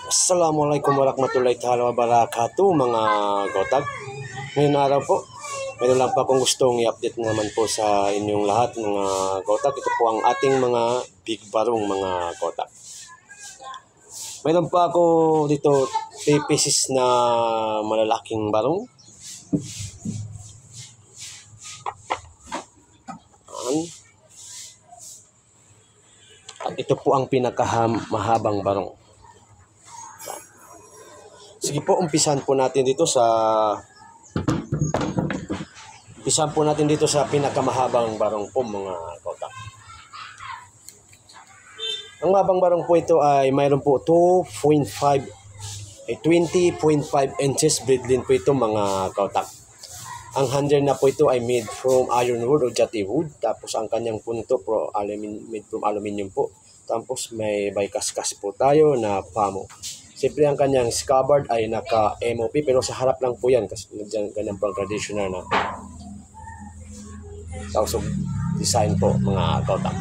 Assalamualaikum warahmatullahi wabarakatuh mga gotag. Ngayon araw po, meron lang pa akong gustong i-update naman po sa inyong lahat mga gotag. Ito po ang ating mga big barong mga gotag. Meron pa ako dito 3 pieces na malalaking barong. At ito po ang pinakamahabang barong. Sige po, umpisahan po natin dito sa pinakamahabang barong po mga kotak. Ang mahabang barong po ito ay mayroon po 20.5 inches breadline po ito mga kotak. Ang handle na po ito ay made from ironwood o jati wood. Tapos ang kanyang punto po made from aluminium po. Tapos may by-kaskas po tayo na pamo. Siyempre ang kanyang scabbard ay naka-MOP pero sa harap lang po yan kasi ganyan pang traditional na tausog design po mga kautak.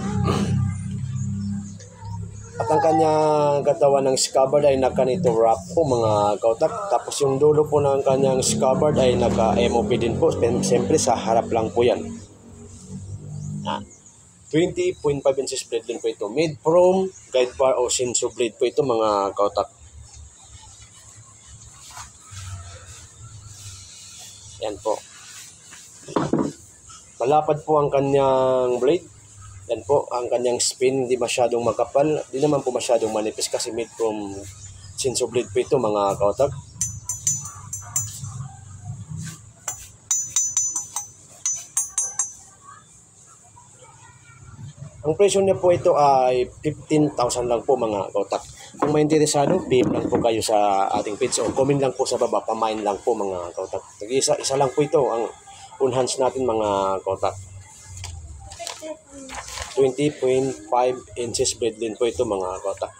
At ang kanyang katawan ng scabbard ay naka-nito wrap po mga kautak. Tapos yung dulo po ng kanyang scabbard ay naka-MOP din po. Siyempre sa harap lang po yan. 20.5 inches blade din po ito. Made from guide bar o Shinso blade po ito mga kautak. Yan po. Malapad po ang kanyang blade. Yan po, ang kanyang spin hindi masyadong makapal. Hindi naman po masyadong manipis kasi made from Shinso blade po ito mga kautak. Ang presyo niya po ito ay 15,000 lang po mga kautak. Kung may interesado, PM lang po kayo sa ating page o comment lang po sa baba, pamain lang po mga kautak. Isa lang po ito ang unhans natin mga kautak. 20.5 inches blade din po ito mga kautak.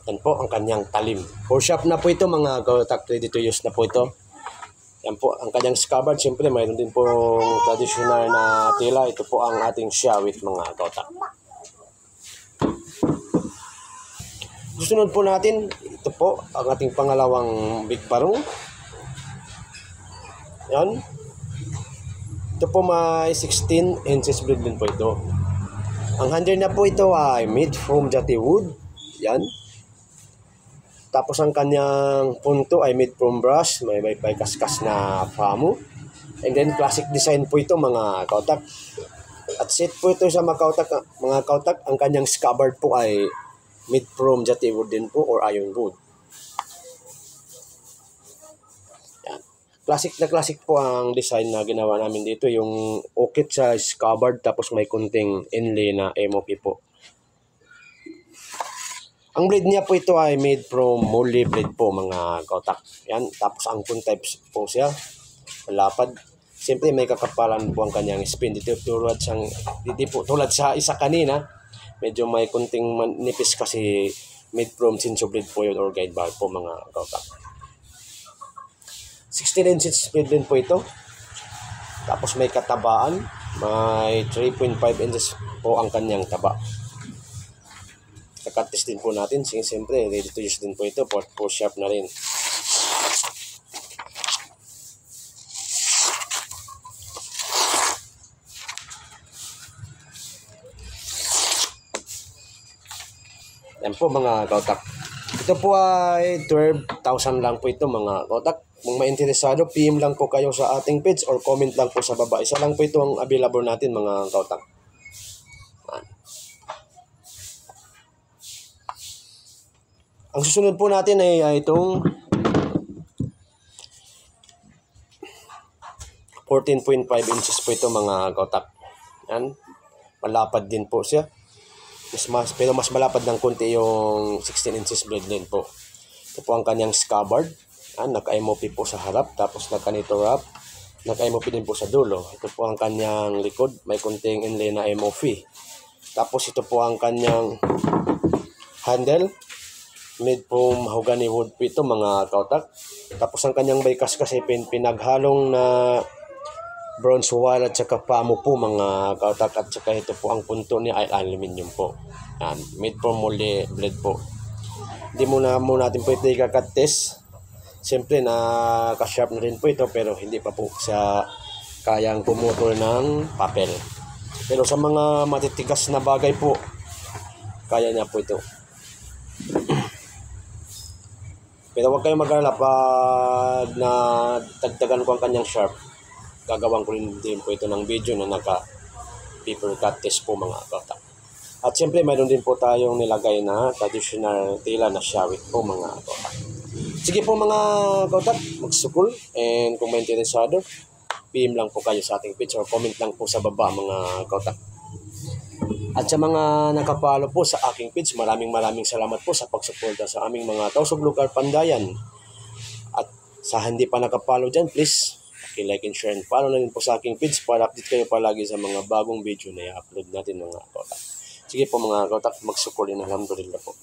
Yan po ang kanyang talim. 4 shop na po ito mga kautak, ready to use na po ito. Yan po ang kanyang scabbard. Siyempre mayroon din po traditional na tela. Ito po ang ating shawit mga kautak. Susunod po natin, ito po ang ating pangalawang big barong. Yan. Ito po may 16 inches blade din po ito. Ang handle na po ito ay made from jati wood. Yan. Tapos ang kanyang punto ay made from brass. May kaskas na pamo. And then classic design po ito mga kautak. At set po ito sa mga kautak. Ang kanyang scabbard po ay made from jati wood din po or iron wood. Yan. Classic po ang design na ginawa namin dito. Yung ukit sa scabbard tapos may kunting inlay na MOP po. Ang blade niya po ito ay made from molly blade po mga kautak. Yan. Tapos ang pun types po siya. Malapad. Siyempre may kakapalan po ang kanyang spin. Dito tulad sa isa kanina. Medyo may kunting nipis kasi made from Shinso blade po yun or guide bar po mga kautak. 16 inches blade din po ito. Tapos may katabaan. May 3.5 inches po ang kanyang taba. Kakartis din po natin. Siyempre, ready to use din po ito. For sharp na rin. Yan po mga kautak. Ito po ay 12,000 lang po ito mga kautak. Kung mainteresado, PM lang po kayo sa ating page or comment lang po sa baba. Isa lang po ito ang available natin mga kautak. Ang susunod po natin ay itong 14.5 inches po ito mga kautak. Yan. Malapad din po siya. Pero mas malapad ng konti yung 16 inches blade din po. Ito po ang kanyang scabbard. Naka-MOP po sa harap. Tapos naka-nito wrap. Naka-MOP din po sa dulo. Ito po ang kanyang likod. May konting inlay na MOP. Tapos ito po ang kanyang handle. Made from mahogany wood po ito mga kautak. Tapos ang kanyang bycast kasi pinaghalong na bronze wire at saka pamo po mga kautak, at saka ito po ang punto niya ay aluminum po. Yan, made from molly blade po. Hindi muna natin po ito ikakat test. Siyempre ka-sharp na rin po ito pero hindi pa po siya kayang pumutol ng papel. Pero sa mga matitigas na bagay po, kaya niya po ito. Pero huwag kayong mag-alala pag na dagdagan ko ang kanyang sharp. Gagawin ko rin din po ito ng video na naka-paper cut test po mga kautak. At siyempre mayroon din po tayong nilagay na traditional tela na shawit po mga kautak. Sige po mga kautak, magsukol, and kung may interesado, PM lang po kayo sa ating page or comment lang po sa baba mga kautak. At sa mga nakapalo po sa aking page, maraming salamat po sa pagsuporta sa aming mga Tausug Local Pandayan. At sa hindi pa nakapalo dyan, please like and share and follow na rin po sa aking page para update kayo palagi sa mga bagong video na i-upload natin mga kautak. Sige po mga kautak, magsukulin. Alhamdulillah po.